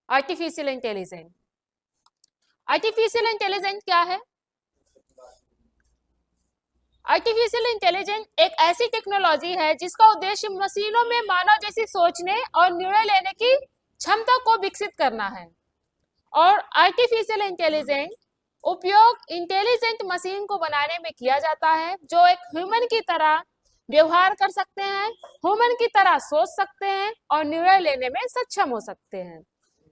Artificial intelligence. Artificial intelligence क्या है? Artificial intelligence एक ऐसी टेक्नोलॉजी है जिसका उद्देश्य मशीनों में मानव जैसी सोचने और निर्णय लेने की क्षमता को विकसित करना है। और आर्टिफिशियल इंटेलिजेंस उपयोग इंटेलिजेंट मशीन को बनाने में किया जाता है जो एक ह्यूमन की तरह व्यवहार कर सकते हैं, ह्यूमन की तरह सोच सकते हैं और निर्णय लेने में सक्षम हो सकते हैं।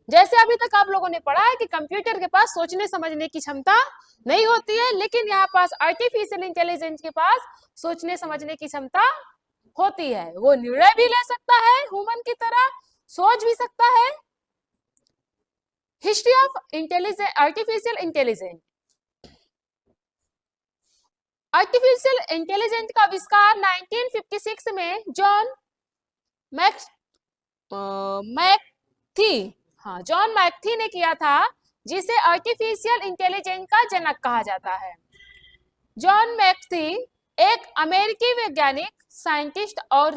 जैसे अभी तक आप लोगों ने पढ़ा है कि कंप्यूटर के पास सोचने समझने की क्षमता नहीं होती है, लेकिन यहाँ पास आर्टिफिशियल इंटेलिजेंस के पास सोचने समझने की क्षमता होती है। वो निर्णय भी ले सकता है, ह्यूमन की तरह सोच भी सकता है। History of intelligence, artificial intelligence. Artificial intelligence का आविष्कार 1956 में जॉन मैकथी जॉन मैकथी ने किया था, जिसे आर्टिफिशियल इंटेलिजेंस का जनक कहा जाता है। जॉन मैकथी एक अमेरिकी वैज्ञानिक, साइंटिस्ट और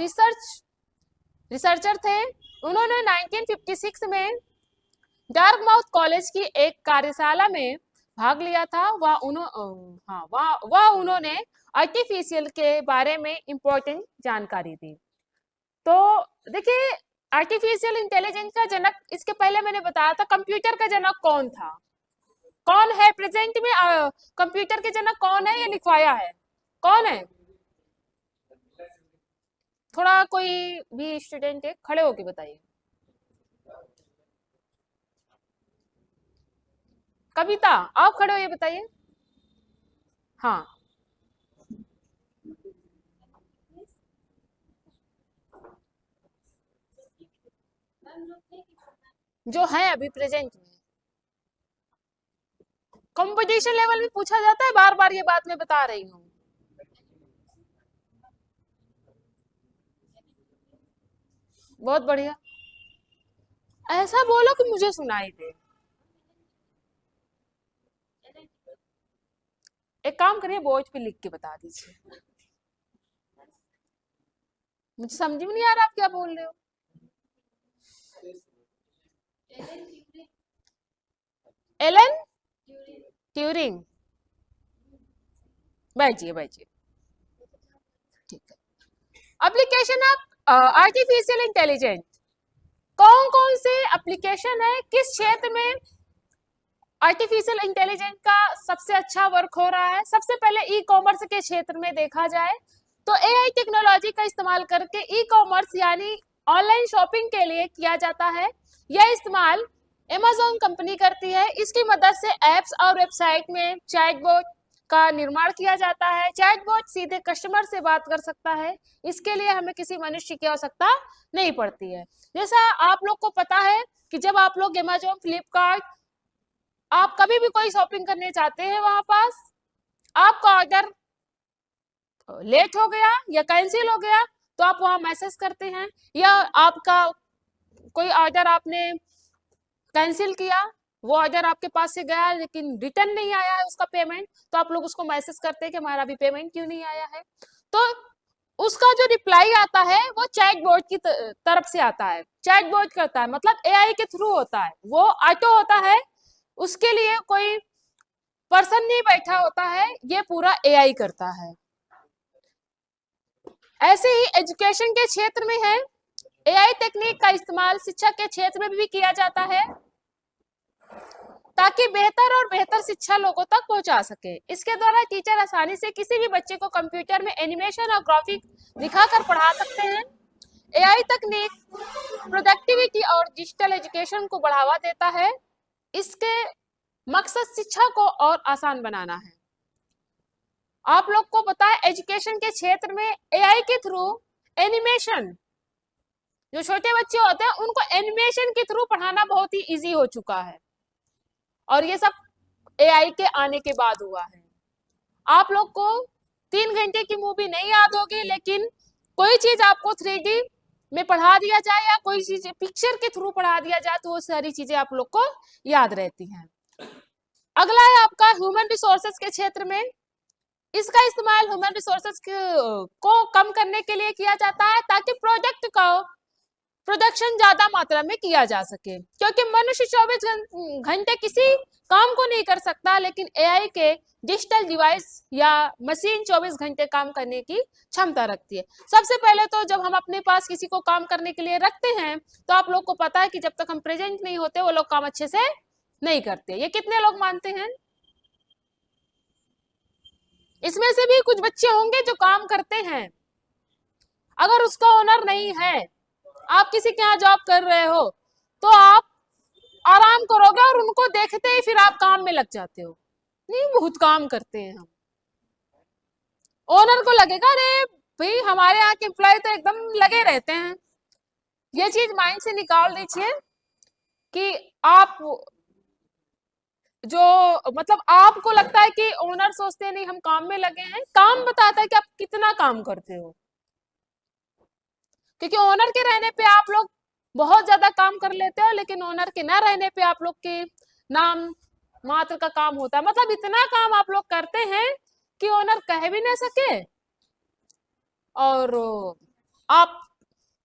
रिसर्चर थे। उन्होंने 1956 में डार्टमाउथ कॉलेज की एक कार्यशाला में भाग लिया था। वह उन्होंने आर्टिफिशियल के बारे में इंपॉर्टेंट जानकारी दी। तो देखिए, आर्टिफिशियल इंटेलिजेंस का जनक, इसके पहले मैंने बताया था कंप्यूटर का जनक कौन था, कौन है प्रेजेंट में कंप्यूटर के जनक कौन है, ये लिखवाया है, कौन है? थोड़ा कोई भी स्टूडेंट है, खड़े होके बताइए। कविता, आप खड़े हो, ये बताइए। हाँ, जो है अभी प्रेजेंट में। कंपटीशन लेवल में पूछा जाता है, बार बार ये बात मैं बता रही हूँ। बहुत बढ़िया, ऐसा बोलो कि मुझे सुनाई दे। एक काम करिए, बोर्ड पे लिख के बता दीजिए, मुझे समझ में नहीं आ रहा आप क्या बोल रहे हो। Alan Turing. बैठिए बैठिए, ठीक है। एप्लीकेशन ऑफ आर्टिफिशियल इंटेलिजेंस, कौन कौन से एप्लीकेशन है, किस क्षेत्र में आर्टिफिशियल इंटेलिजेंस का सबसे अच्छा वर्क हो रहा है? सबसे पहले ई कॉमर्स के क्षेत्र में देखा जाए तो एआई टेक्नोलॉजी का इस्तेमाल करके ई कॉमर्स यानी ऑनलाइन शॉपिंग के लिए किया जाता है। यह इस्तेमाल Amazon कंपनी करती है। इसकी मदद से एप्स और वेबसाइट में चैटबॉट का निर्माण किया जाता है। चैटबॉट सीधे कस्टमर से बात कर सकता है, इसके लिए हमें किसी मनुष्य की आवश्यकता नहीं पड़ती है। जैसा आप लोग को पता है कि जब आप लोग Amazon, फ्लिपकार्ट, आप कभी भी कोई शॉपिंग करने जाते हैं, वहां पास आपका ऑर्डर लेट हो गया या कैंसिल हो गया तो आप वहां मैसेज करते हैं, या आपका कोई ऑर्डर आपने कैंसिल किया, वो ऑर्डर आपके पास से गया लेकिन रिटर्न नहीं आया है उसका पेमेंट, तो आप लोग उसको मैसेज करते हैं कि हमारा अभी पेमेंट क्यों नहीं आया है। तो उसका जो रिप्लाई आता है वो चैटबॉट की तरफ से आता है। चैटबॉट करता है मतलब एआई के थ्रू होता है, वो ऑटो होता है, उसके लिए कोई पर्सन नहीं बैठा होता है, ये पूरा एआई करता है। ऐसे ही एजुकेशन के क्षेत्र में है, एआई टेक्निक का इस्तेमाल शिक्षा के क्षेत्र में भी किया जाता है ताकि बेहतर और बेहतर शिक्षा लोगों तक पहुंचा सके। इसके द्वारा टीचर आसानी से किसी भी बच्चे को कंप्यूटर में एनिमेशन और ग्राफिक दिखाकर पढ़ा सकते हैं। एआई तकनीक प्रोडक्टिविटी और डिजिटल एजुकेशन को बढ़ावा देता है। इसके मकसद शिक्षा को और आसान बनाना है। आप लोग को पता है एजुकेशन के क्षेत्र में एआई के थ्रू एनिमेशन, जो छोटे बच्चे होते हैं उनको एनिमेशन के थ्रू पढ़ाना बहुत ही इजी हो चुका है, और ये सब एआई के आने के बाद हुआ है। आप लोग को 3 घंटे की मूवी नहीं याद होगी, लेकिन कोई चीज आपको 3D में पढ़ा दिया जाए या कोई चीज पिक्चर के थ्रू पढ़ा दिया जाए तो वो सारी चीजें आप लोग को याद रहती हैं। अगला है आपका ह्यूमन रिसोर्सेज के क्षेत्र में। इसका इस्तेमाल ह्यूमन रिसोर्सेज को कम करने के लिए किया जाता है ताकि प्रोडक्शन ज्यादा मात्रा में किया जा सके, क्योंकि मनुष्य 24 घंटे किसी काम को नहीं कर सकता, लेकिन एआई के डिजिटल डिवाइस या मशीन 24 घंटे काम करने की क्षमता रखती है। सबसे पहले तो जब हम अपने पास किसी को काम करने के लिए रखते हैं, तो आप लोग को पता है कि जब तक हम प्रेजेंट नहीं होते वो लोग काम अच्छे से नहीं करते। ये कितने लोग मानते हैं? इसमें से भी कुछ बच्चे होंगे जो काम करते हैं। अगर उसका ओनर नहीं है, आप किसी के यहाँ जॉब कर रहे हो, तो आप आराम करोगे और उनको देखते ही फिर आप काम में लग जाते हो। नहीं, बहुत काम करते हैं हम। ओनर को लगेगा अरे भाई हमारे यहाँ के एम्प्लॉय तो एकदम लगे रहते हैं। ये चीज माइंड से निकाल दीजिए कि आप जो मतलब आपको लगता है कि ओनर सोचते हैं नहीं हम काम में लगे हैं, काम बताता है कि आप कितना काम करते हो। क्योंकि ओनर के रहने पे आप लोग बहुत ज्यादा काम कर लेते हो, लेकिन ओनर के ना रहने पे आप लोग के नाम मात्र का काम होता है। मतलब इतना काम आप लोग करते हैं कि ओनर कह भी ना सके और आप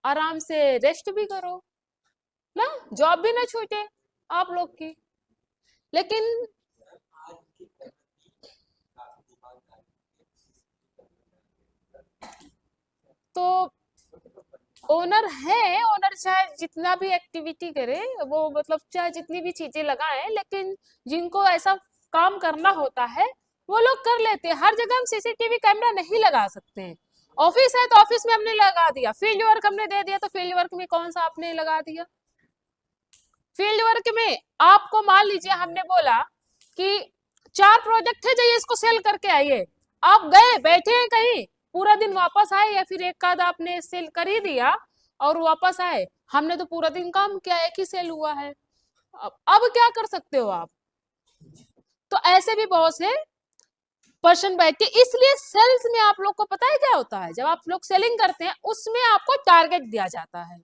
आराम से रेस्ट भी करो ना, जॉब भी ना छूटे आप लोग की। लेकिन तो ओनर है, ओनर चाहे जितना भी एक्टिविटी करे, वो मतलब चाहे जितनी भी चीजें लगाए, लेकिन जिनको ऐसा काम करना होता है वो लोग कर लेते हैं। हर जगह हम सीसीटीवी कैमरा नहीं लगा सकते हैं। ऑफिस है तो ऑफिस में हमने लगा दिया, फील्ड वर्क हमने दे दिया तो फील्ड वर्क में कौन सा आपने लगा दिया? फील्ड वर्क में आपको मान लीजिए हमने बोला कि 4 प्रोजेक्ट है, जाइए इसको सेल करके आइए। आप गए बैठे हैं कहीं पूरा दिन, वापस आए या फिर एक आध आपने सेल कर ही दिया और वापस आए, हमने तो पूरा दिन काम किया, एक ही सेल हुआ है। अब क्या कर सकते हो आप? तो ऐसे भी बहुत से पर्सन बैठ के, इसलिए सेल्स में आप लोग को पता है क्या होता है, जब आप लोग सेलिंग करते हैं उसमें आपको टारगेट दिया जाता है,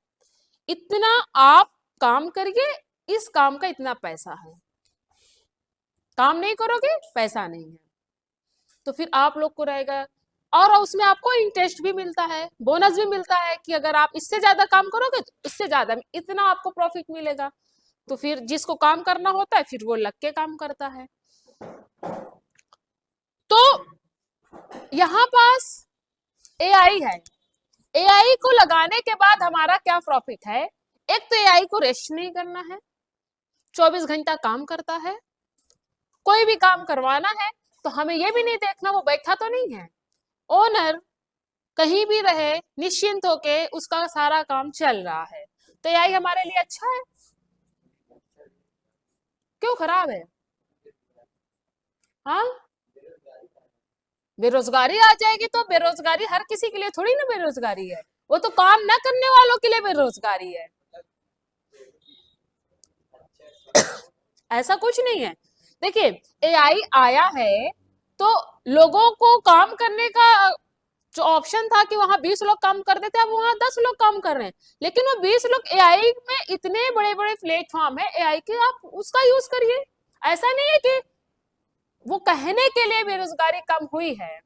इतना आप काम करिए, इस काम का इतना पैसा है, काम नहीं करोगे पैसा नहीं है। तो फिर आप लोग को रहेगा, और उसमें आपको इंटरेस्ट भी मिलता है, बोनस भी मिलता है कि अगर आप इससे ज्यादा काम करोगे तो इससे ज्यादा इतना आपको प्रॉफिट मिलेगा। तो फिर जिसको काम करना होता है फिर वो लग के काम करता है। तो यहाँ पास एआई है, एआई को लगाने के बाद हमारा क्या प्रॉफिट है? एक तो एआई को रेस्ट नहीं करना है, 24 घंटा काम करता है। कोई भी काम करवाना है तो हमें ये भी नहीं देखना वो बैठा तो नहीं है, ओनर कहीं भी रहे निश्चिंत होके उसका सारा काम चल रहा है। तो एआई हमारे लिए अच्छा है, क्यों खराब है? हाँ, बेरोजगारी आ जाएगी तो बेरोजगारी हर किसी के लिए थोड़ी ना बेरोजगारी है, वो तो काम ना करने वालों के लिए बेरोजगारी है। ऐसा कुछ नहीं है। देखिए, एआई आया है तो लोगों को काम करने का जो ऑप्शन था कि वहां 20 लोग काम करते थे, अब वहां 10 लोग काम कर रहे हैं, लेकिन वो 20 लोग एआई में, इतने बड़े बड़े प्लेटफॉर्म है एआई के, आप उसका यूज करिए। ऐसा नहीं है कि वो कहने के लिए बेरोजगारी कम हुई है,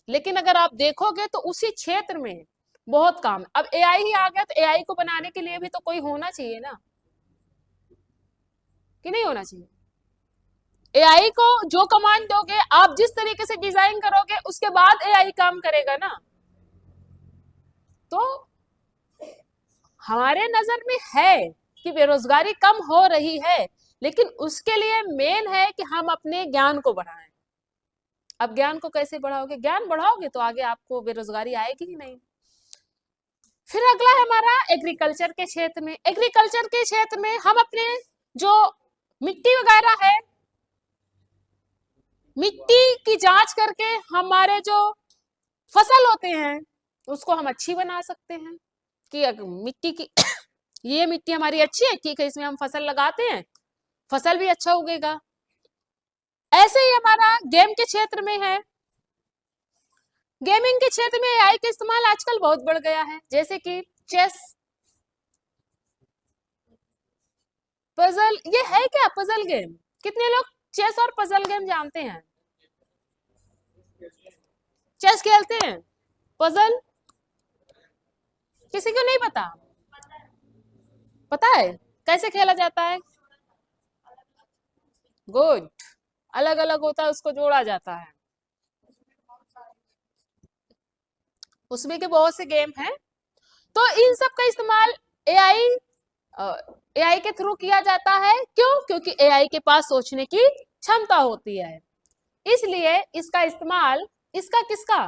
लेकिन अगर आप देखोगे तो उसी क्षेत्र में बहुत काम। अब एआई ही आ गया तो एआई को बनाने के लिए भी तो कोई होना चाहिए ना, कि नहीं होना चाहिए? एआई को जो कमांड दोगे, आप जिस तरीके से डिजाइन करोगे उसके बाद एआई काम करेगा ना। तो हमारे नजर में है कि बेरोजगारी कम हो रही है, लेकिन उसके लिए मेन है कि हम अपने ज्ञान को बढ़ाएं। अब ज्ञान को कैसे बढ़ाओगे? ज्ञान बढ़ाओगे तो आगे आपको बेरोजगारी आएगी ही नहीं। फिर अगला है हमारा एग्रीकल्चर के क्षेत्र में। एग्रीकल्चर के क्षेत्र में हम अपने जो मिट्टी वगैरह है, मिट्टी की जांच करके हमारे जो फसल होते हैं उसको हम अच्छी बना सकते हैं कि मिट्टी की ये मिट्टी हमारी अच्छी है, ठीक है, इसमें हम फसल लगाते हैं, फसल भी अच्छा उगेगा। ऐसे ही हमारा गेम के क्षेत्र में है। गेमिंग के क्षेत्र में एआई का इस्तेमाल आजकल बहुत बढ़ गया है, जैसे कि चेस, पजल। ये है क्या पजल गेम? कितने लोग चेस और पजल गेम जानते हैं? चेस खेलते हैं, पजल किसी को नहीं पता? पता है कैसे खेला जाता है? गुड। अलग अलग होता है, उसको जोड़ा जाता है। उसमें के बहुत से गेम हैं। तो इन सब का इस्तेमाल एआई एआई के थ्रू किया जाता है। क्यों? क्योंकि एआई के पास सोचने की क्षमता होती है, इसलिए इसका इस्तेमाल, इसका किसका,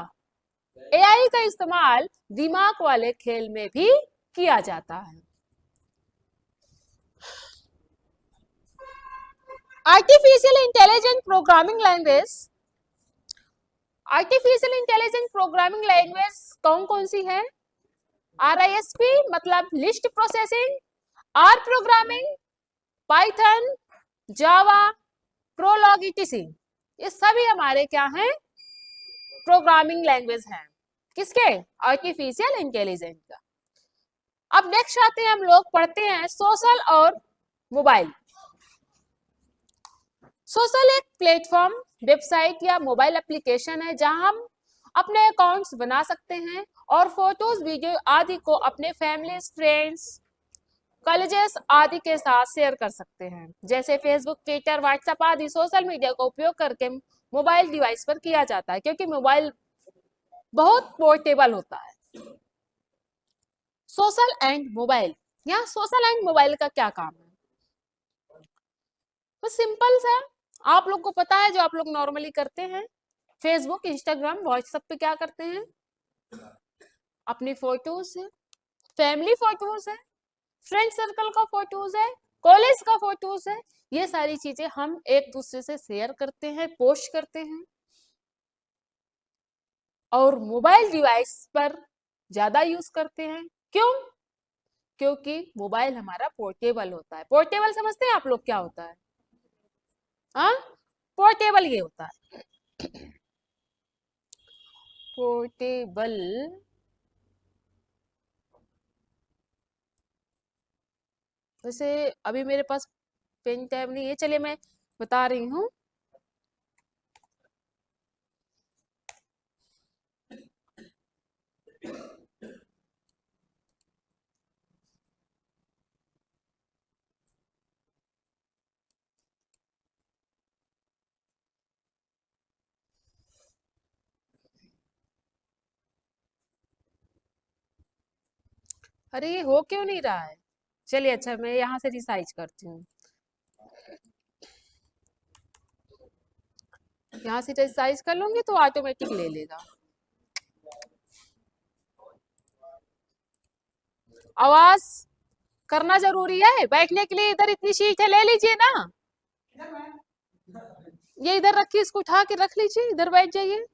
एआई का इस्तेमाल दिमाग वाले खेल में भी किया जाता है। Artificial intelligent programming language, artificial intelligent programming language कौन कौन सी है? आरआईएसपी मतलब list processing, R programming, Python, Java, Prolog, ETC, ये सभी हमारे क्या हैं? प्रोग्रामिंग लैंग्वेज हैं। किसके? आर्टिफिशियल इंटेलिजेंस का। अब नेक्स्ट आते हैं, हम लोग पढ़ते हैं सोशल और मोबाइल। सोशल एक प्लेटफॉर्म, वेबसाइट या मोबाइल एप्लीकेशन है जहां हम अपने अकाउंट्स बना सकते हैं और फोटोज, वीडियो आदि को अपने फैमिली, फ्रेंड्स, कॉलेजेस आदि के साथ शेयर कर सकते हैं। जैसे फेसबुक, ट्विटर, व्हाट्सएप आदि सोशल मीडिया का उपयोग करके मोबाइल डिवाइस पर किया जाता है, क्योंकि मोबाइल बहुत पोर्टेबल होता है। सोशल एंड मोबाइल, यहाँ सोशल एंड मोबाइल का क्या काम है? तो सिंपल सा, आप लोग को पता है जो आप लोग नॉर्मली करते हैं, फेसबुक, इंस्टाग्राम, व्हाट्सएप पे क्या करते हैं? अपनी फोटोज है, फैमिली फोटोज है, फ्रेंड सर्कल का फोटोज है, कॉलेज का फोटोज है, ये सारी चीजें हम एक दूसरे से शेयर करते हैं, पोस्ट करते हैं। और मोबाइल डिवाइस पर ज्यादा यूज करते हैं। क्यों? क्योंकि मोबाइल हमारा पोर्टेबल होता है। पोर्टेबल समझते हैं आप लोग क्या होता है? हाँ, पोर्टेबल ये होता है, पोर्टेबल। वैसे अभी मेरे पास पेन टैब नहीं है, चलिए मैं बता रही हूँ। अरे ये हो क्यों नहीं रहा है? चलिए अच्छा, मैं यहाँ से रिसाइज करती हूँ। यहाँ से रिसाइज कर लूंगी तो ऑटोमेटिक ले लेगा। आवाज करना जरूरी है, बैठने के लिए इधर इतनी सीट है, ले लीजिए ना। ये इधर रखिए, इसको उठा के रख लीजिए, इधर बैठ जाइए।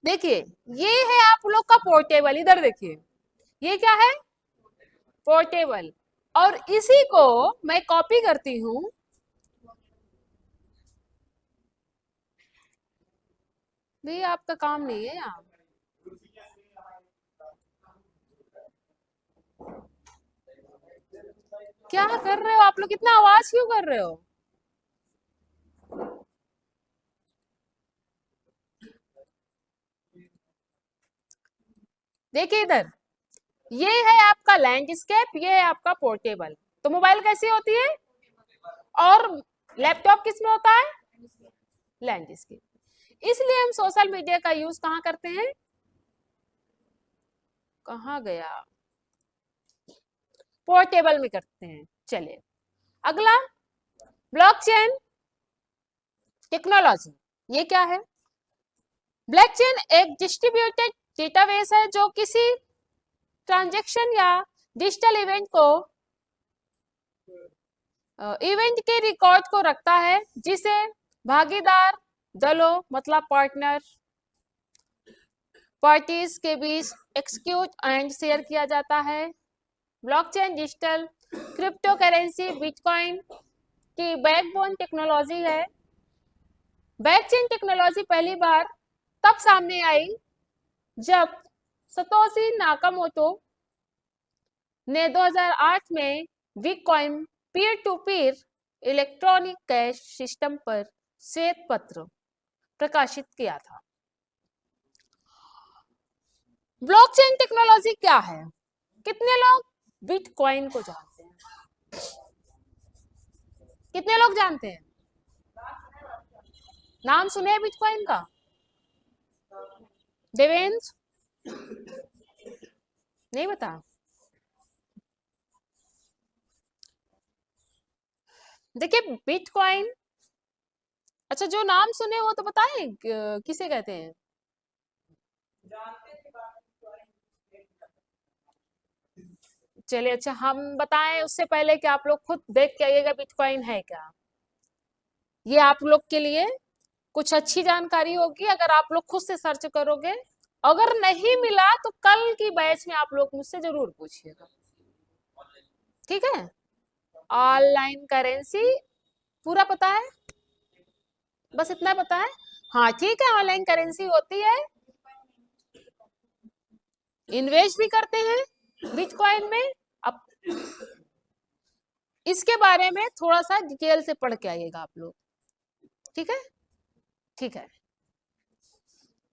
देखिए, ये है आप लोग का पोर्टेबल, इधर देखिए, ये क्या है? पोर्टेबल। और इसी को मैं कॉपी करती हूँ, ये आपका काम नहीं है यहाँ। क्या कर रहे हो आप लोग, इतना आवाज क्यों कर रहे हो? देखिए इधर, ये है आपका लैंडस्केप, ये है आपका पोर्टेबल। तो मोबाइल कैसी होती है और लैपटॉप किस में होता है? लैंडस्केप। इसलिए हम सोशल मीडिया का यूज कहाँ करते हैं? कहाँ गया? पोर्टेबल में करते हैं। चलिए अगला, ब्लॉकचेन टेक्नोलॉजी, ये क्या है? ब्लॉकचेन एक डिस्ट्रीब्यूटेड डेटाबेस है जो किसी ट्रांजैक्शन या डिजिटल इवेंट के रिकॉर्ड को रखता है, जिसे भागीदार दलों मतलब पार्टीज के बीच एक्सक्यूट एंड शेयर किया जाता है। Blockchain digital crypto currency bitcoin की बैकबोन टेक्नोलॉजी है। ब्लॉकचेन टेक्नोलॉजी पहली बार तब सामने आई जब सतोशी नाकामोटो ने 2008 में bitcoin peer to peer electronic cash system पर श्वेत पत्र प्रकाशित किया था। ब्लॉकचेन टेक्नोलॉजी क्या है? कितने लोग बिटकॉइन को जानते हैं? कितने लोग जानते हैं? नाम सुने हैं बिटकॉइन का? देवेंद्र नहीं बता? देखिए बिटकॉइन, अच्छा जो नाम सुने वो तो बताएं किसे कहते हैं? चलिए अच्छा हम बताएं उससे पहले कि आप लोग खुद देख के आइएगा बिटकॉइन है क्या। ये आप लोग के लिए कुछ अच्छी जानकारी होगी अगर आप लोग खुद से सर्च करोगे। अगर नहीं मिला तो कल की बैच में आप लोग मुझसे जरूर पूछिएगा, ठीक है? ऑनलाइन करेंसी पूरा पता है? बस इतना पता है? हाँ ठीक है, ऑनलाइन करेंसी होती है, इन्वेस्ट भी करते हैं बिटकॉइन में। अब इसके बारे में थोड़ा सा डिटेल से पढ़ के आइएगा आप लोग, ठीक है? ठीक है,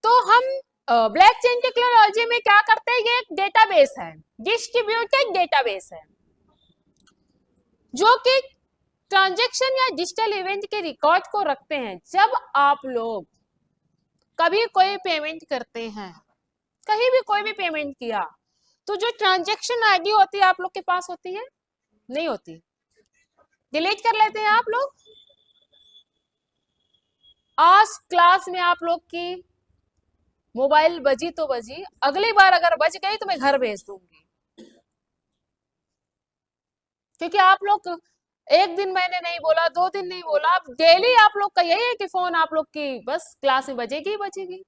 तो हम ब्लॉकचेन टेक्नोलॉजी में क्या करते हैं, ये एक डेटाबेस है, डिस्ट्रीब्यूटेड डेटाबेस है, जो कि ट्रांजैक्शन या डिजिटल इवेंट के रिकॉर्ड को रखते हैं। जब आप लोग कभी कोई पेमेंट करते हैं, कहीं भी कोई भी पेमेंट किया, तो जो ट्रांजैक्शन आईडी होती है आप लोग के पास होती है? नहीं होती, डिलीट कर लेते हैं आप लोग। आज क्लास में आप लोग की मोबाइल बजी तो बजी, अगली बार अगर बज गई तो मैं घर भेज दूंगी, क्योंकि आप लोग एक दिन मैंने नहीं बोला, 2 दिन नहीं बोला, अब डेली आप लोग का यही है कि फोन आप लोग की बस क्लास में बजेगी ही बजेगी,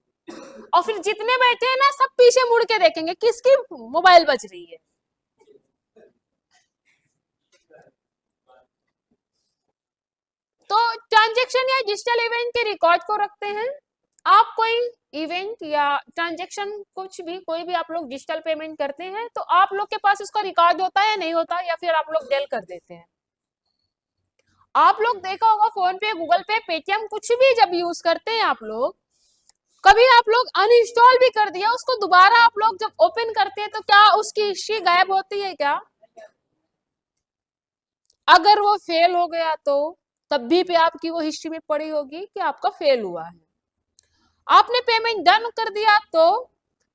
और फिर जितने बैठे हैं ना सब पीछे मुड़ के देखेंगे किसकी मोबाइल बज रही है। तो ट्रांजेक्शन या डिजिटल इवेंट के रिकॉर्ड को रखते हैं। आप कोई इवेंट या ट्रांजेक्शन कुछ भी, कोई भी आप लोग डिजिटल पेमेंट करते हैं तो आप लोग के पास उसका रिकॉर्ड होता है, नहीं होता, या फिर आप लोग डेल कर देते हैं। आप लोग देखा होगा फोन पे, गूगल पे, पेटीएम कुछ भी जब यूज करते हैं आप लोग, कभी आप लोग अनइंस्टॉल भी कर दिया उसको, दोबारा आप लोग जब ओपन करते हैं तो क्या उसकी हिस्ट्री गायब होती है क्या? अगर वो फेल हो गया तो तब भी पे आपकी वो हिस्ट्री में पड़ी होगी कि आपका फेल हुआ है। आपने पेमेंट डन कर दिया तो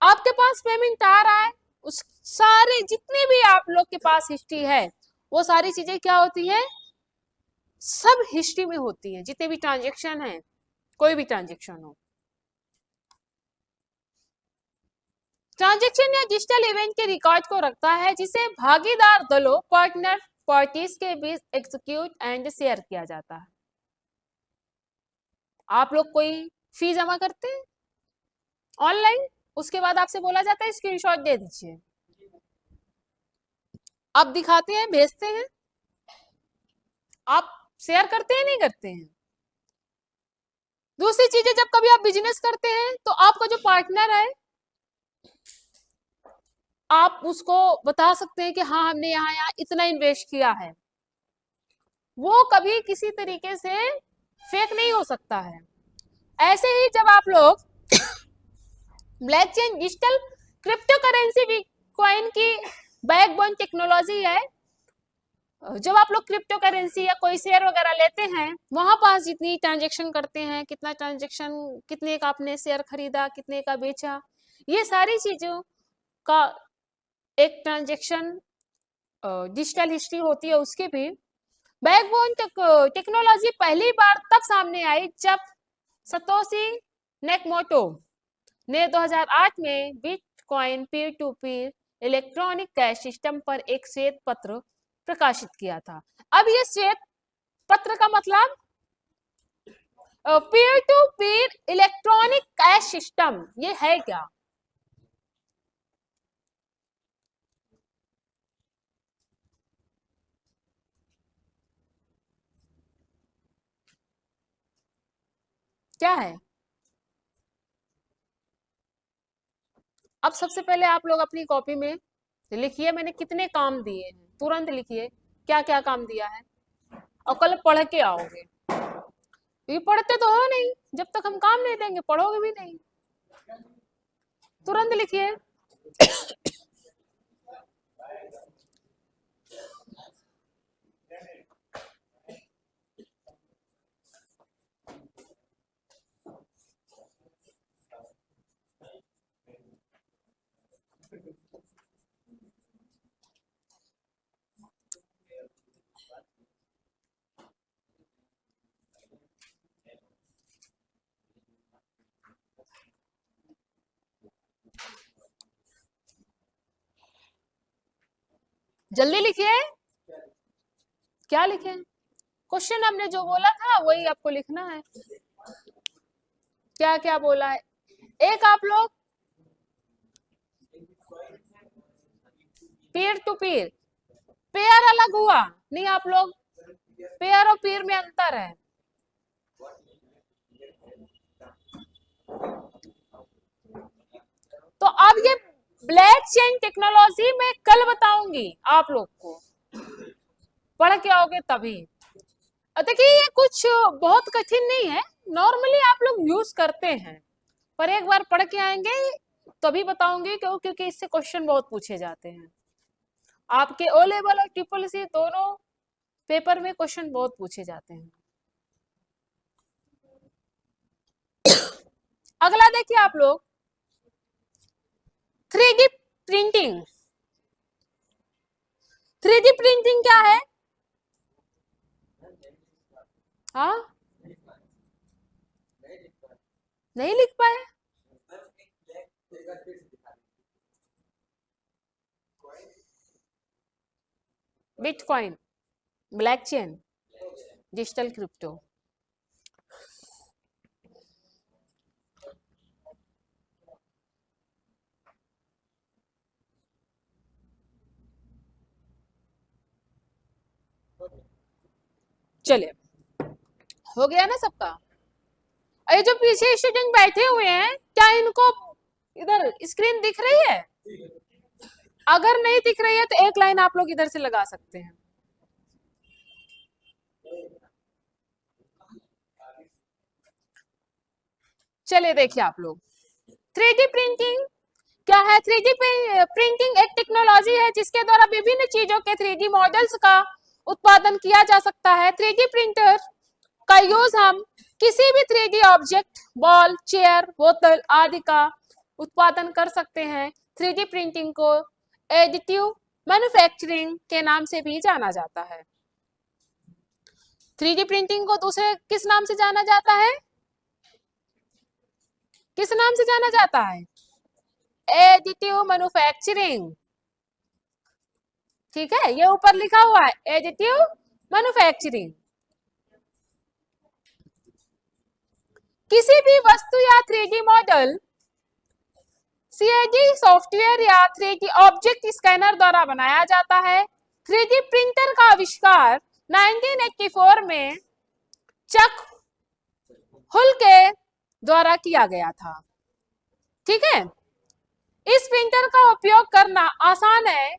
आपके पास पेमेंट आ रहा है, उस सारे जितने भी आप लोग के पास हिस्ट्री है वो सारी चीजें क्या होती है, सब हिस्ट्री में होती है, जितने भी ट्रांजेक्शन है, कोई भी ट्रांजेक्शन हो। ट्रांजेक्शन या डिजिटल इवेंट के रिकॉर्ड को रखता है, जिसे भागीदार दलों, पार्टनर पार्टीज के बीच एग्जीक्यूट एंड शेयर किया जाता है। आप लोग कोई फी जमा करते हैं ऑनलाइन, उसके बाद आपसे बोला जाता है स्क्रीनशॉट दे दीजिए, आप दिखाते हैं, भेजते हैं, आप शेयर करते हैं नहीं करते हैं? दूसरी चीज है, जब कभी आप बिजनेस करते हैं तो आपका जो पार्टनर है आप उसको बता सकते हैं कि हाँ हमने यहाँ यहाँ इतना इन्वेस्ट किया है, वो कभी किसी तरीके से फेक नहीं हो सकता है। ऐसे ही जब आप लोग blockchain digital crypto currency bitcoin की बैकबोन टेक्नोलॉजी है। जब आप लोग क्रिप्टो करेंसी या कोई शेयर वगैरह लेते हैं, वहां पास जितनी ट्रांजेक्शन करते हैं, कितना ट्रांजेक्शन, कितने का आपने शेयर खरीदा, कितने का बेचा, ये सारी चीजों का एक ट्रांजेक्शन डिजिटल हिस्ट्री होती है उसकी भी। बैकबोन टेक्नोलॉजी पहली बार तब सामने आई जब सतोशी नेकमोटो ने 2008 में bitcoin peer to peer electronic cash system पर एक श्वेत पत्र प्रकाशित किया था। अब ये श्वेत पत्र का मतलब peer to peer electronic cash system, ये है क्या? क्या है? अब सबसे पहले आप लोग अपनी कॉपी में लिखिए मैंने कितने काम दिए हैं, तुरंत लिखिए क्या क्या काम दिया है, और कल पढ़ के आओगे, ये पढ़ते तो हो नहीं, जब तक हम काम नहीं देंगे पढ़ोगे भी नहीं, तुरंत लिखिए। जल्दी लिखिए, क्या लिखे? क्वेश्चन हमने जो बोला था वही आपको लिखना है। क्या क्या बोला है? एक आप लोग पीयर टू पीयर, पेयर अलग हुआ नहीं आप लोग, पेयर और पीयर में अंतर है। तो अब ये ब्लॉकचेन टेक्नोलॉजी मैं कल बताऊंगी आप लोग को, पढ़ के आओगे तभी। देखिए ये कुछ बहुत कठिन नहीं है, नॉर्मली आप लोग यूज करते हैं, पर एक बार पढ़ के आएंगे तभी बताऊंगी, क्यों? क्योंकि इससे क्वेश्चन बहुत पूछे जाते हैं। आपके ओ लेवल और ट्रिपल सी दोनों पेपर में क्वेश्चन बहुत पूछे जाते हैं। अगला देखिए आप लोग, 3D प्रिंटिंग। 3D प्रिंटिंग क्या है? हाँ, नहीं लिख पाए? Bitcoin, blockchain, digital crypto. चलिए, हो गया ना सबका? ये जो पीछे स्टूडेंट बैठे हुए हैं, क्या इनको इधर स्क्रीन दिख रही है? अगर नहीं दिख रही है तो एक लाइन आप लोग इधर से लगा सकते हैं। चलिए देखिए आप लोग, 3D प्रिंटिंग क्या है? 3D प्रिंटिंग एक टेक्नोलॉजी है जिसके द्वारा विभिन्न चीजों के 3D मॉडल्स का उत्पादन किया जा सकता है। 3D प्रिंटर का यूज हम किसी भी 3D ऑब्जेक्ट, बॉल, चेयर, बोतल आदि का उत्पादन कर सकते हैं। 3D प्रिंटिंग को एडिटिव मैन्युफैक्चरिंग के नाम से भी जाना जाता है। 3D प्रिंटिंग को दूसरे किस नाम से जाना जाता है? किस नाम से जाना जाता है? Additive manufacturing. ठीक है, ये ऊपर लिखा हुआ है एडिटिव मैन्युफैक्चरिंग। किसी भी वस्तु या 3D मॉडल सीएडी सॉफ्टवेयर या 3D ऑब्जेक्ट स्कैनर द्वारा बनाया जाता है। 3D प्रिंटर का आविष्कार 1984 में चक हुल के द्वारा किया गया था। ठीक है, इस प्रिंटर का उपयोग करना आसान है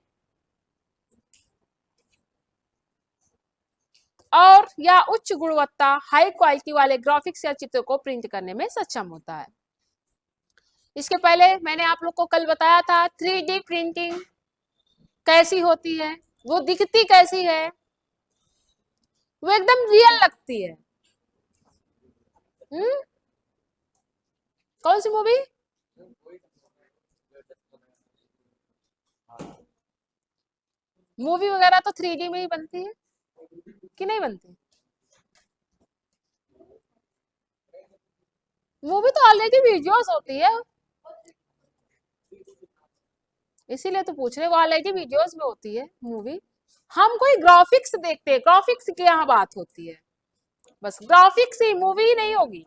और या उच्च गुणवत्ता हाई क्वालिटी वाले ग्राफिक्स या चित्रों को प्रिंट करने में सक्षम होता है। इसके पहले मैंने आप लोग को कल बताया था 3D प्रिंटिंग कैसी होती है, वो दिखती कैसी है, वो एकदम रियल लगती है। कौन सी मूवी? मूवी वगैरह तो 3D में ही बनती है कि नहीं बनती? मूवी तो ऑलरेडी वीडियोस होती है, इसीलिए तो पूछ रहे, वो ऑलरेडी वीडियोस में होती है मूवी। हम कोई ग्राफिक्स देखते हैं, ग्राफिक्स की यहाँ बात होती है, बस ग्राफिक्स ही, मूवी नहीं होगी।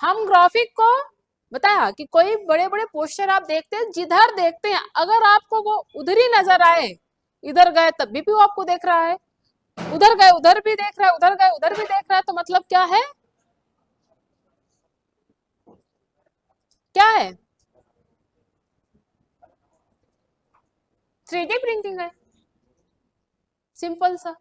हम ग्राफिक को बताया कि कोई बड़े बड़े पोस्टर आप देखते हैं, जिधर देखते हैं अगर आपको वो उधर ही नजर आए, इधर गए तब भी वो आपको देख रहा है, उधर गए उधर भी देख रहा है, उधर गए उधर भी देख रहा है, तो मतलब क्या है? क्या है? 3D प्रिंटिंग है, सिंपल सा।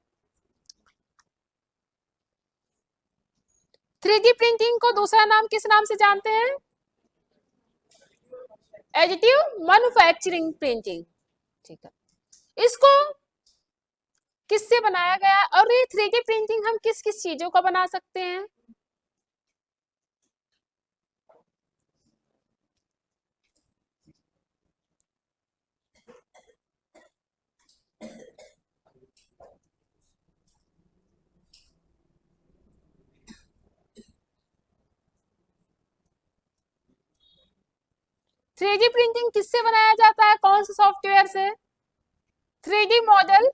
3D प्रिंटिंग को दूसरा नाम किस नाम से जानते हैं? एडिटिव मैन्युफैक्चरिंग प्रिंटिंग, ठीक है। इसको किससे बनाया गया और ये 3D प्रिंटिंग हम किस किस चीजों का बना सकते हैं? थ्री डी प्रिंटिंग किससे बनाया जाता है, कौन से सॉफ्टवेयर से? 3D मॉडल,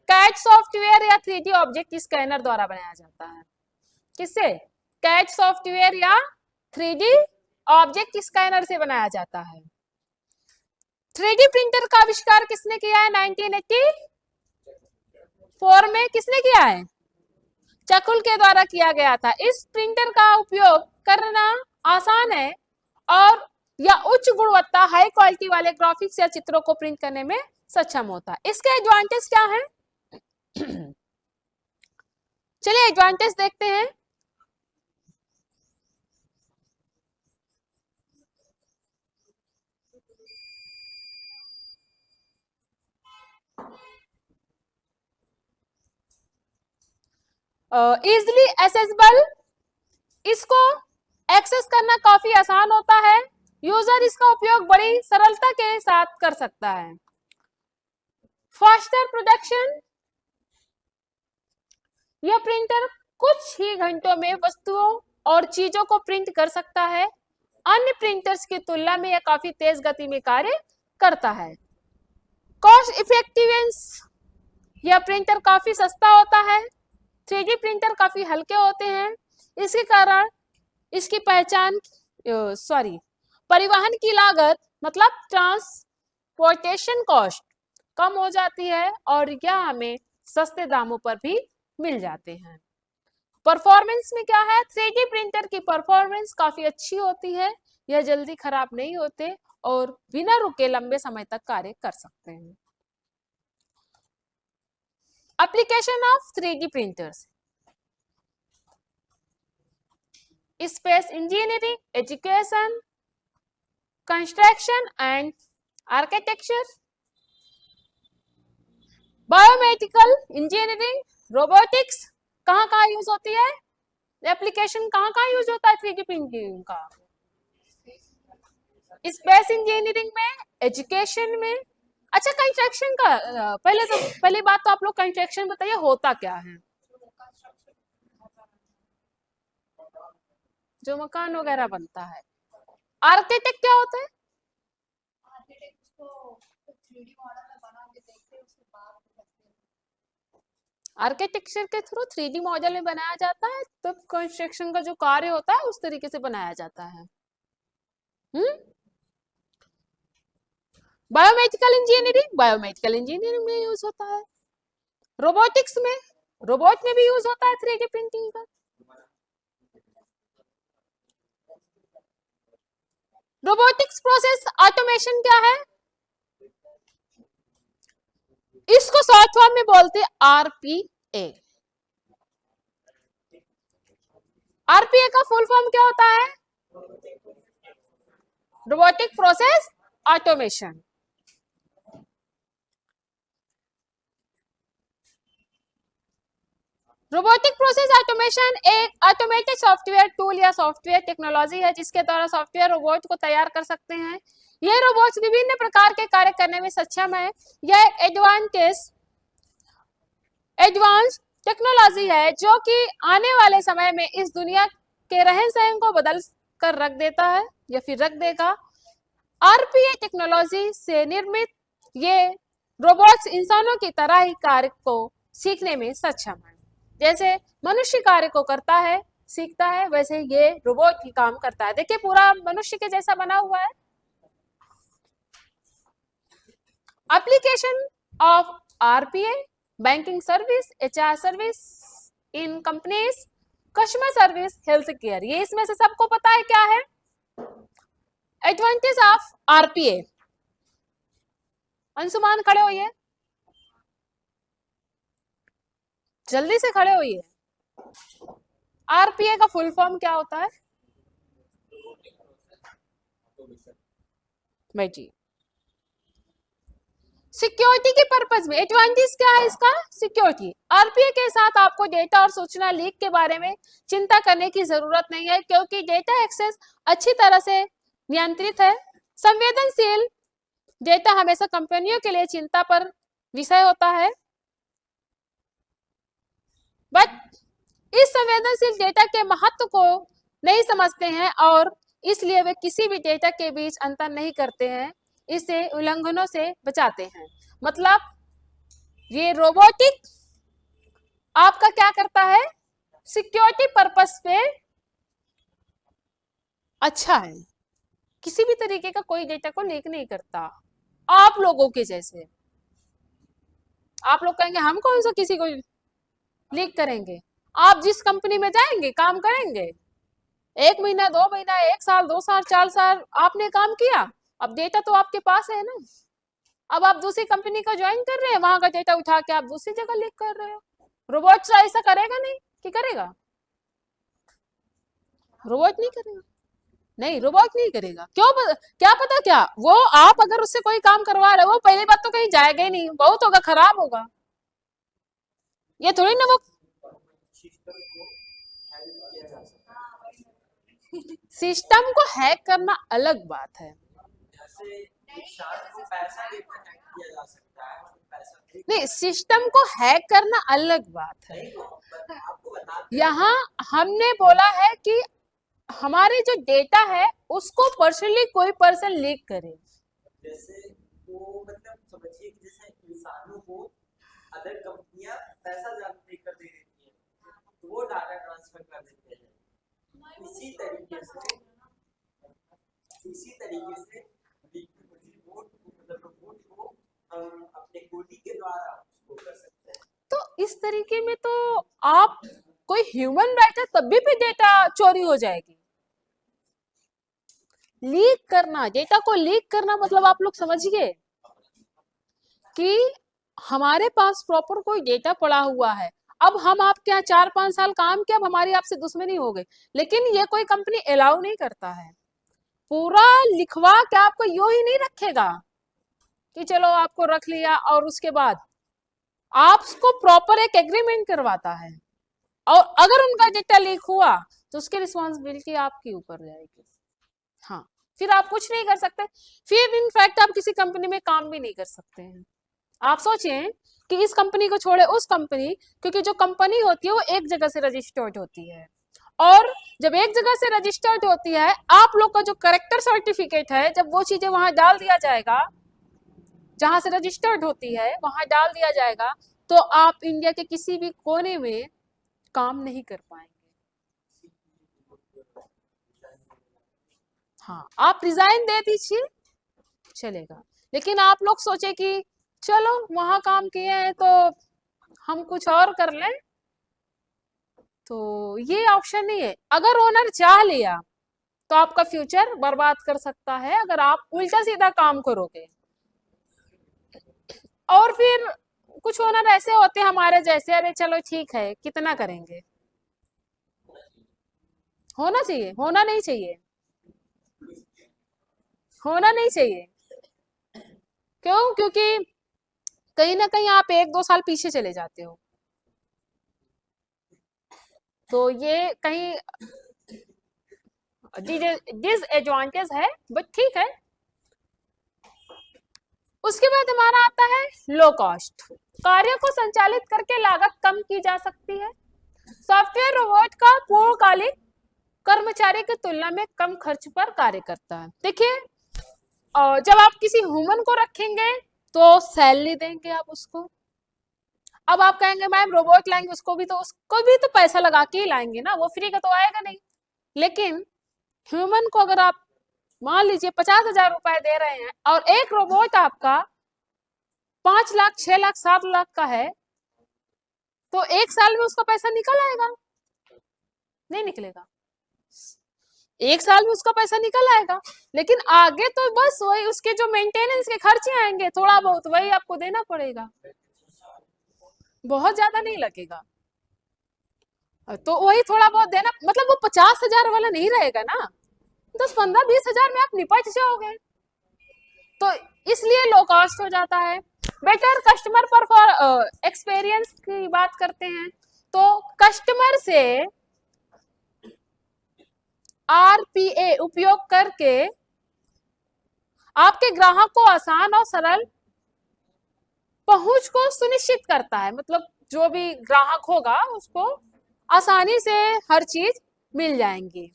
कैट सॉफ्टवेयर या 3D ऑब्जेक्ट स्कैनर द्वारा बनाया जाता है। किससे? कैट सॉफ्टवेयर या 3D ऑब्जेक्ट स्कैनर से बनाया जाता है। 3D प्रिंटर का आविष्कार किसने किया है? 1984 में किसने किया है? चकुल के द्वारा किया गया था। इस प्रिंटर का उपयोग करना आसान है और यह उच्च गुणवत्ता हाई क्वालिटी वाले ग्राफिक्स या चित्रों को प्रिंट करने में सक्षम होता है। इसके एडवांटेज क्या है? चलिए एडवांटेज देखते हैं। इजिली एक्सेसिबल, इसको एक्सेस करना काफी आसान होता है। यूजर इसका उपयोग बड़ी सरलता के साथ कर सकता है। फास्टर प्रोडक्शन, यह प्रिंटर कुछ ही घंटों में वस्तुओं और चीजों को प्रिंट कर सकता है। अन्य प्रिंटर्स की तुलना में यह काफी तेज गति में कार्य करता है। कॉस्ट इफेक्टिवेंस, यह प्रिंटर काफी सस्ता होता है। 3D प्रिंटर काफी हल्के होते हैं, इसके कारण इसकी परिवहन की लागत मतलब ट्रांसपोर्टेशन कॉस्ट कम हो जाती है और यह हमें सस्ते दामों पर भी मिल जाते हैं। परफॉर्मेंस में क्या है? 3D प्रिंटर की परफॉर्मेंस काफी अच्छी होती है, यह जल्दी खराब नहीं होते और बिना रुके लंबे समय तक कार्य कर सकते हैं। Application of 3D printers, space engineering, education, construction and architecture, biomedical engineering, robotics, कहाँ कहाँ यूज होती है? एप्लीकेशन कहाँ कहाँ यूज होता है 3D प्रिंटिंग का? स्पेस इंजीनियरिंग में, एजुकेशन में। अच्छा कंस्ट्रक्शन का पहली बात तो आप लोग कंस्ट्रक्शन बताइए होता क्या है? जो मकान वगैरह बनता है। आर्किटेक्ट क्या होता है? आर्किटेक्चर के थ्रू 3D मॉडल में बनाया जाता है, तब कंस्ट्रक्शन का जो कार्य होता है उस तरीके से बनाया जाता है। बायोमेडिकल इंजीनियरिंग में यूज होता है। रोबोटिक्स में, रोबोट में भी यूज होता है 3D प्रिंटिंग का। रोबोटिक्स प्रोसेस ऑटोमेशन क्या है? इसको शॉर्ट फॉर्म में बोलते हैं आरपीए। आरपीए का फुल फॉर्म क्या होता है? Robotic process automation. Robotic process automation एक ऑटोमेटेड सॉफ्टवेयर टूल या सॉफ्टवेयर टेक्नोलॉजी है जिसके द्वारा सॉफ्टवेयर रोबोट को तैयार कर सकते हैं। यह रोबोट्स विभिन्न प्रकार के कार्य करने में सक्षम है। यह एडवांस टेक्नोलॉजी है जो कि आने वाले समय में इस दुनिया के रहन सहन को बदल कर रख देता है या फिर रख देगा। आरपीए टेक्नोलॉजी से निर्मित ये रोबोट्स इंसानों की तरह ही कार्य को सीखने में सक्षम है। जैसे मनुष्य कार्य को करता है, सीखता है, वैसे ये रोबोट ही काम करता है। देखिए पूरा मनुष्य के जैसा बना हुआ है। Application of RPA, banking service, HR service in companies, customer service, health care. ये इसमें से सबको पता है क्या है? Advantage of RPA. अंशुमान खड़े होइए, जल्दी से खड़े होइए। आरपीए का फुल फॉर्म क्या होता है? भाई जी, सिक्योरिटी के पर्पज में एडवांटेज क्या है इसका? सिक्योरिटी। आरपीए के साथ आपको डेटा और सूचना लीक के बारे में चिंता करने की जरूरत नहीं है, क्योंकि डेटा एक्सेस अच्छी तरह से नियंत्रित है। संवेदनशील डेटा हमेशा कंपनियों के लिए चिंता पर विषय होता है, बट इस संवेदनशील डेटा के महत्व को नहीं समझते हैं और इसलिए वे किसी भी डेटा के बीच अंतर नहीं करते हैं, इसे उल्लंघनों से बचाते हैं। मतलब ये रोबोटिक आपका क्या करता है? सिक्योरिटी पर्पस पे अच्छा है, किसी भी तरीके का कोई डेटा को लीक नहीं करता। आप लोगों के जैसे आप लोग कहेंगे हम कौन सा किसी को लीक करेंगे? आप जिस कंपनी में जाएंगे काम करेंगे, 1 महीना 2 महीना 1 साल 2 साल 4 साल आपने काम किया, अब डेटा तो आपके पास है ना। अब आप दूसरी कंपनी का ज्वाइन कर रहे हैं, वहां का डेटा उठा के आप दूसरी जगह लीक कर रहे हो। रोबोट ऐसा करेगा नहीं कि करेगा? रोबोट नहीं करेगा, नहीं रोबोट नहीं करेगा। क्या पता क्या वो आप अगर उससे कोई काम करवा रहे हो, पहली बात तो कहीं जाएगा ही नहीं, बहुत होगा खराब होगा। ये थोड़ी ना वो सिस्टम को हैक करना अलग बात है। नहीं, सिस्टम को हैक करना अलग बात है। यहाँ हमने बोला है कि हमारे जो डेटा है उसको पर्सनली कोई पर्सन लीक करे। जैसे वो मतलब समझिए कि जैसे इंसानों को अदर कंपनियां पैसा ज्यादा देकर दे देती है, तो वो डाटा ट्रांसफर कर देते हैं। इसी तरीके से रोबोट को हम अपने कोडिंग के द्वारा उसको कर सकते हैं। तो इस तरीके में तो आप कोई ह्यूमन राइटर तब भी डेटा चोरी हो जाएगी। लीक करना, डेटा को लीक करना मतलब आप लोग समझिए कि हमारे पास प्रॉपर कोई डेटा पड़ा हुआ है। अब हम आपके यहाँ 4-5 साल काम किया, अब हमारी आपसे दुश्मनी हो गई, लेकिन ये कोई कंपनी अलाउ नहीं करता है। पूरा लिखवा के आपको यूं ही नहीं रखेगा कि चलो आपको रख लिया, और उसके बाद आपको प्रॉपर एक एग्रीमेंट करवाता है, और अगर उनका डेटा लीक हुआ तो उसकी रिस्पॉन्सिबिलिटी आपके ऊपर जाएगी। हाँ, फिर आप कुछ नहीं कर सकते, फिर इनफैक्ट आप किसी कंपनी में काम भी नहीं कर सकते हैं। आप सोचिए कि इस कंपनी को छोड़े उस कंपनी, क्योंकि जो कंपनी होती है वो एक जगह से रजिस्टर्ड होती है, और जब एक जगह से रजिस्टर्ड होती है, आप लोग का जो करेक्टर सर्टिफिकेट है, जब वो चीजें वहां डाल दिया जाएगा, जहां से रजिस्टर्ड होती है वहां डाल दिया जाएगा, तो आप इंडिया के किसी भी कोने में काम नहीं कर पाएंगे। हाँ, आप रिजाइन दे दीजिए चलेगा, लेकिन आप लोग सोचे कि चलो वहां काम किए हैं तो हम कुछ और कर लें, तो ये ऑप्शन नहीं है। अगर ओनर चाह लिया तो आपका फ्यूचर बर्बाद कर सकता है अगर आप उल्टा सीधा काम करोगे। और फिर कुछ ओनर ऐसे होते हैं हमारे जैसे, अरे चलो ठीक है कितना करेंगे। होना चाहिए, होना नहीं चाहिए, होना नहीं चाहिए। क्यों? क्योंकि कहीं ना कहीं आप 1-2 साल पीछे चले जाते हो, तो ये कहीं डिसएडवांटेज है, बट ठीक है। उसके बाद हमारा आता है लो कॉस्ट। कार्य को संचालित करके लागत कम की जा सकती है। सॉफ्टवेयर रोबोट का पूर्णकालिक कर्मचारी की तुलना में कम खर्च पर कार्य करता है। देखिए, जब आप किसी ह्यूमन को रखेंगे तो सैलरी देंगे आप उसको। अब आप कहेंगे मैम रोबोट लाएंगे, उसको भी तो पैसा लगा के ही लाएंगे ना, वो फ्री का तो आएगा नहीं। लेकिन ह्यूमन को अगर आप मान लीजिए 50,000 रुपए दे रहे हैं, और एक रोबोट आपका 5 लाख 6 लाख 7 लाख का है, तो 1 साल में उसका पैसा निकल आएगा? नहीं निकलेगा। 1 साल में उसका पैसा निकल आएगा, लेकिन आगे तो बस वही उसके जो मेंटेनेंस के खर्चे आएंगे थोड़ा बहुत, वही आपको देना पड़ेगा, बहुत ज्यादा नहीं लगेगा। तो वही थोड़ा बहुत देना, मतलब वो 50,000 वाला नहीं रहेगा ना, 10-15-20 हजार में आप निपट जाओगे, तो इसलिए लो कॉस्ट हो जाता है। बेटर कस्टमर पर एक्सपीरियंस की बात करते हैं, तो कस्टमर से आरपीए उपयोग करके आपके ग्राहक को आसान और सरल पहुंच को सुनिश्चित करता है, मतलब जो भी ग्राहक होगा उसको आसानी से हर चीज मिल जाएंगी।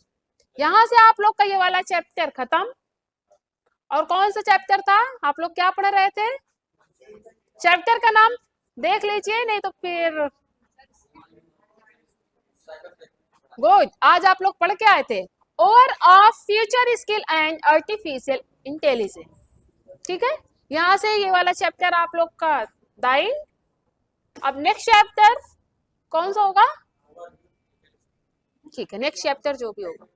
यहां से आप लोग का ये वाला चैप्टर खत्म। और कौन सा चैप्टर था, आप लोग क्या पढ़ रहे थे? चैप्टर का नाम देख लीजिए, नहीं तो फिर गुड। आज आप लोग पढ़ के आए थे over of future skill and artificial intelligence, ठीक है। यहां से ये वाला चैप्टर आप लोग का दाइन। अब नेक्स्ट चैप्टर कौन सा होगा? ठीक है, नेक्स्ट चैप्टर जो भी होगा